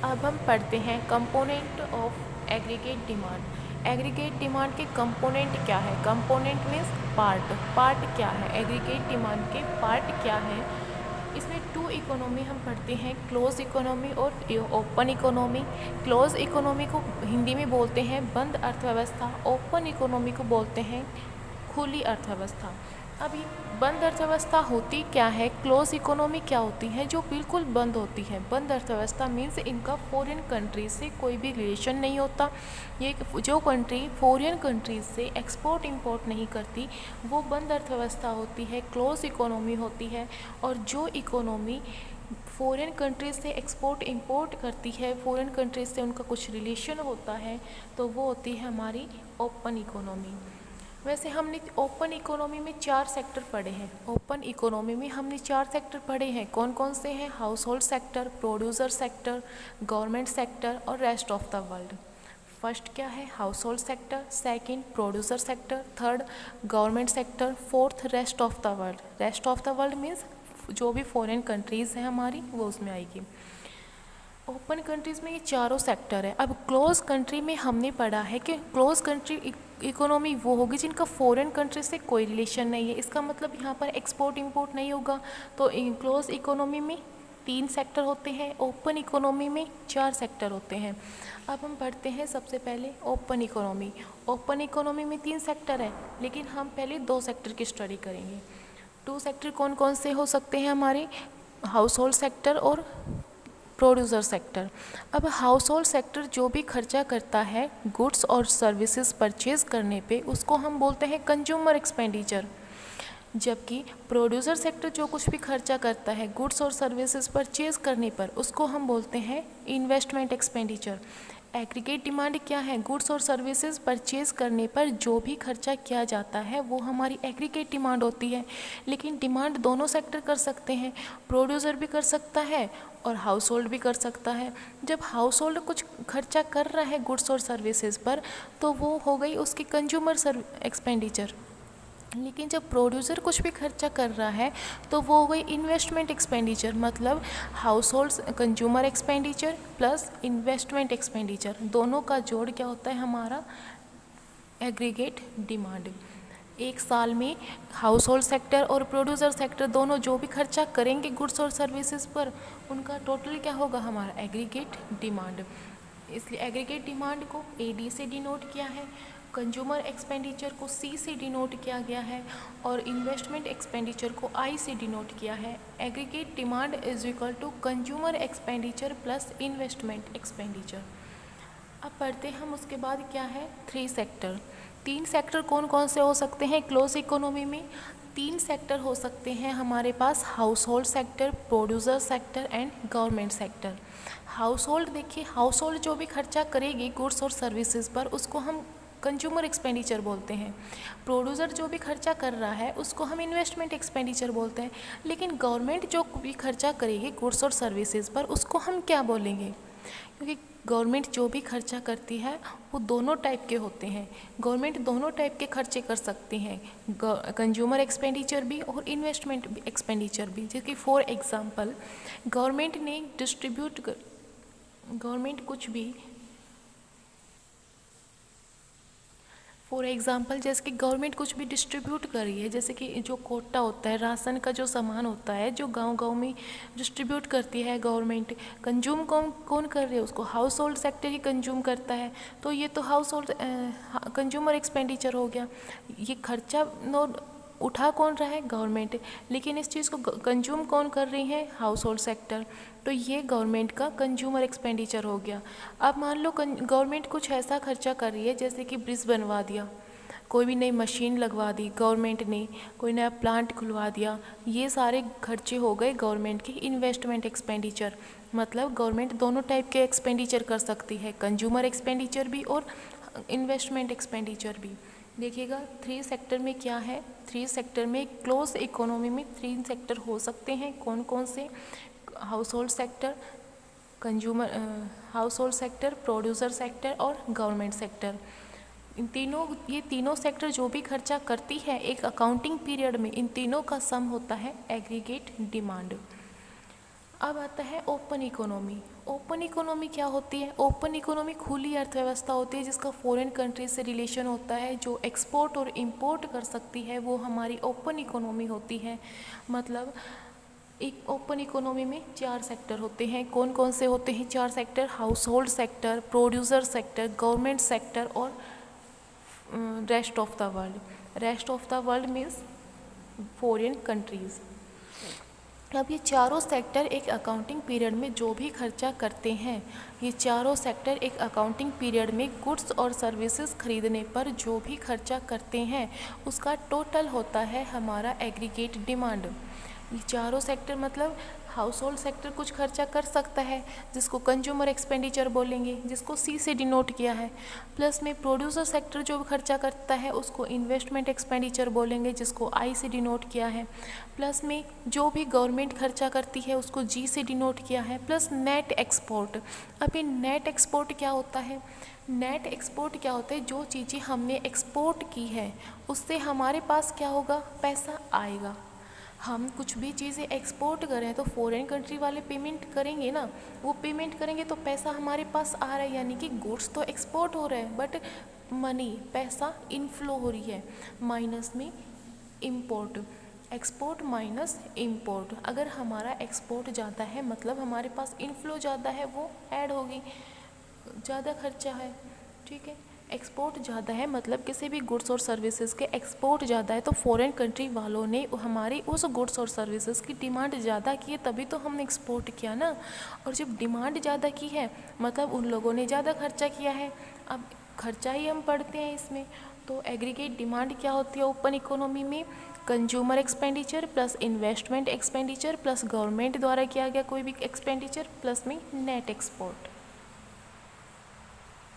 अब हम पढ़ते हैं component of aggregate demand. Aggregate demand के कंपोनेंट क्या है? Component means part. पार्ट क्या है? एग्रीगेट डिमांड के पार्ट क्या है? इसमें टू इकोनॉमी हम पढ़ते हैं, क्लोज इकोनॉमी और ओपन इकोनॉमी। क्लोज इकोनॉमी को हिंदी में बोलते हैं बंद अर्थव्यवस्था, ओपन इकोनॉमी को बोलते हैं खुली अर्थव्यवस्था। अभी बंद अर्थव्यवस्था होती क्या है, क्लोज इकोनॉमी क्या होती है? जो बिल्कुल बंद होती है। बंद अर्थव्यवस्था मीन्स इनका फॉरेन कंट्रीज से कोई भी रिलेशन नहीं होता। ये जो कंट्री फॉरेन कंट्रीज से एक्सपोर्ट इंपोर्ट नहीं करती वो बंद अर्थव्यवस्था होती है, क्लोज इकोनॉमी होती है। और जो इकोनॉमी फॉरेन कंट्रीज से एक्सपोर्ट इंपोर्ट करती है, फॉरेन कंट्रीज से उनका कुछ रिलेशन होता है, तो वो होती है हमारी ओपन इकोनॉमी। वैसे हमने ओपन इकोनॉमी में 4 सेक्टर पढ़े हैं। ओपन इकोनॉमी में हमने 4 सेक्टर पढ़े हैं। कौन कौन से हैं? Household sector, producer sector, government sector और rest of the world. First क्या है? Household sector, second producer sector, third government sector, fourth rest of the world. Rest of the world means जो भी foreign countries हैं हमारी वो उसमें आएगी। ओपन कंट्रीज़ में ये चारों सेक्टर है। अब क्लोज कंट्री में हमने पढ़ा है कि क्लोज कंट्री इकोनॉमी वो होगी जिनका फॉरेन कंट्री से कोई रिलेशन नहीं है। इसका मतलब यहाँ पर एक्सपोर्ट इंपोर्ट नहीं होगा। तो क्लोज इकोनॉमी में 3 सेक्टर होते हैं, ओपन इकोनॉमी में 4 सेक्टर होते हैं। अब हम पढ़ते हैं सबसे पहले ओपन इकोनॉमी। ओपन इकोनॉमी में 3 सेक्टर है, लेकिन हम पहले 2 सेक्टर की स्टडी करेंगे। 2 सेक्टर कौन कौन से हो सकते हैं हमारे? हाउस होल्ड सेक्टर और प्रोड्यूसर सेक्टर। अब हाउस होल्ड सेक्टर जो भी खर्चा करता है गुड्स और सर्विसेज परचेज करने पे, उसको हम बोलते हैं कंज्यूमर एक्सपेंडिचर। जबकि प्रोड्यूसर सेक्टर जो कुछ भी खर्चा करता है गुड्स और सर्विसेज परचेज करने पर, उसको हम बोलते हैं इन्वेस्टमेंट एक्सपेंडिचर। एग्रीगेट डिमांड क्या है? गुड्स और सर्विसेज परचेज करने पर जो भी खर्चा किया जाता है वो हमारी एग्रीगेट डिमांड होती है। लेकिन डिमांड दोनों सेक्टर कर सकते हैं, प्रोड्यूसर भी कर सकता है और हाउस होल्ड भी कर सकता है। जब हाउस होल्ड कुछ खर्चा कर रहा है गुड्स और सर्विसेज पर, तो वो हो गई उसकी कंज्यूमर एक्सपेंडिचर। लेकिन जब प्रोड्यूसर कुछ भी खर्चा कर रहा है तो वो हो गई इन्वेस्टमेंट एक्सपेंडिचर। मतलब house hold consumer expenditure plus investment expenditure, दोनों का जोड़ क्या होता है हमारा? Aggregate demand. एक साल में हाउस होल्ड सेक्टर और प्रोड्यूसर सेक्टर दोनों जो भी खर्चा करेंगे गुड्स और सर्विसेज पर, उनका टोटल क्या होगा? हमारा एग्रीगेट डिमांड। इसलिए एग्रीगेट डिमांड को AD से डिनोट किया है, कंज्यूमर एक्सपेंडिचर को C से डिनोट किया गया है और इन्वेस्टमेंट एक्सपेंडिचर को I से डिनोट किया है। Aggregate demand is equal to consumer expenditure plus investment expenditure. अब पढ़ते हम उसके बाद क्या है? 3 सेक्टर। 3 सेक्टर कौन कौन से हो सकते हैं क्लोज इकोनॉमी में? 3 सेक्टर हो सकते हैं हमारे पास, household sector, producer sector and government sector. Household देखिए, हाउस होल्ड जो भी खर्चा करेगी गुड्स और सर्विसेज पर उसको हम कंज्यूमर एक्सपेंडिचर बोलते हैं। प्रोड्यूसर जो भी खर्चा कर रहा है उसको हम इन्वेस्टमेंट एक्सपेंडिचर बोलते हैं। लेकिन गवर्नमेंट जो भी खर्चा करेगी गुड्स और सर्विसेज पर उसको हम क्या बोलेंगे? क्योंकि गवर्नमेंट जो भी खर्चा करती है वो दोनों टाइप के होते हैं। गवर्नमेंट दोनों टाइप के खर्चे कर सकती हैं, कंज्यूमर एक्सपेंडिचर भी और इन्वेस्टमेंट एक्सपेंडिचर भी। जैसे कि फॉर एग्जांपल गवर्नमेंट कुछ भी जैसे कि गवर्नमेंट कुछ भी डिस्ट्रीब्यूट कर रही है, जैसे कि जो कोटा होता है, राशन का जो सामान होता है जो गांव-गांव में डिस्ट्रीब्यूट करती है गवर्नमेंट, कंज्यूम कौन कर रहे हैं? उसको हाउस होल्ड सेक्टर ही कंज्यूम करता है। तो ये तो हाउस होल्ड कंज्यूमर एक्सपेंडिचर हो गया। ये खर्चा उठा कौन रहा है? गवर्नमेंट। लेकिन इस चीज़ को कंज्यूम कौन कर रही है? Household sector. तो ये गवर्नमेंट का कंज्यूमर एक्सपेंडिचर हो गया। अब मान लो गवर्नमेंट कुछ ऐसा खर्चा कर रही है जैसे कि ब्रिज बनवा दिया, कोई भी नई मशीन लगवा दी गवर्नमेंट ने, कोई नया प्लांट खुलवा दिया, ये सारे खर्चे हो गए गवर्नमेंट के इन्वेस्टमेंट एक्सपेंडिचर। मतलब गवर्नमेंट दोनों टाइप के एक्सपेंडिचर कर सकती है, कंज्यूमर एक्सपेंडिचर भी और इन्वेस्टमेंट एक्सपेंडिचर भी। देखिएगा 3 सेक्टर में क्या है? 3 सेक्टर में क्लोज इकोनॉमी में 3 सेक्टर हो सकते हैं। कौन कौन से? House hold sector, household sector, producer sector और गवर्नमेंट सेक्टर। ये तीनों सेक्टर जो भी खर्चा करती है एक अकाउंटिंग पीरियड में, इन तीनों का सम होता है एग्रीगेट डिमांड। अब आता है ओपन इकोनॉमी। ओपन इकोनॉमी क्या होती है? ओपन इकोनॉमी खुली अर्थव्यवस्था होती है जिसका फॉरेन कंट्री से रिलेशन होता है, जो एक्सपोर्ट और इंपोर्ट कर सकती है, वो हमारी ओपन इकोनॉमी होती है। मतलब एक ओपन इकोनॉमी में 4 सेक्टर होते हैं। कौन कौन से होते हैं 4 sector? Household sector, producer sector, government sector और rest of the world. Rest of the world means foreign countries. अब ये चारों सेक्टर एक अकाउंटिंग पीरियड में जो भी खर्चा करते हैं, ये चारों सेक्टर एक अकाउंटिंग पीरियड में गुड्स और सर्विसेज खरीदने पर जो भी खर्चा करते हैं उसका टोटल होता है हमारा एग्रीगेट डिमांड। ये चारों सेक्टर मतलब हाउस होल्ड सेक्टर कुछ खर्चा कर सकता है जिसको कंज्यूमर एक्सपेंडिचर बोलेंगे, जिसको सी से डिनोट किया है। प्लस में प्रोड्यूसर सेक्टर जो खर्चा करता है उसको इन्वेस्टमेंट एक्सपेंडिचर बोलेंगे, जिसको आई से डिनोट किया है। प्लस में जो भी गवर्नमेंट खर्चा करती है उसको जी से डिनोट किया है। Plus net export. अब ये नेट एक्सपोर्ट क्या होता है? नेट एक्सपोर्ट क्या होता है? जो चीज़ें हमने एक्सपोर्ट की है उससे हमारे पास क्या होगा? पैसा आएगा। हम कुछ भी चीज़ें एक्सपोर्ट करें तो फॉरेन कंट्री वाले पेमेंट करेंगे ना, वो पेमेंट करेंगे तो पैसा हमारे पास आ रहा है, यानी कि गुड्स तो एक्सपोर्ट हो रहे हैं बट मनी पैसा इनफ्लो हो रही है। माइनस में इंपोर्ट, एक्सपोर्ट माइनस इंपोर्ट। अगर हमारा एक्सपोर्ट ज़्यादा है मतलब हमारे पास इनफ्लो ज़्यादा है, वो ऐड होगी, ज़्यादा खर्चा है, ठीक है। एक्सपोर्ट ज़्यादा है मतलब किसी भी गुड्स और सर्विसेज के एक्सपोर्ट ज़्यादा है तो फॉरेन कंट्री वालों ने हमारी उस गुड्स और सर्विसेज की डिमांड ज़्यादा की है, तभी तो हमने एक्सपोर्ट किया ना। और जब डिमांड ज़्यादा की है मतलब उन लोगों ने ज़्यादा खर्चा किया है। अब खर्चा ही हम पढ़ते हैं इसमें। तो एग्रीगेट डिमांड क्या होती है ओपन इकोनॉमी में? Consumer expenditure plus investment expenditure plus government द्वारा किया गया कोई भी एक्सपेंडिचर प्लस में नेट एक्सपोर्ट।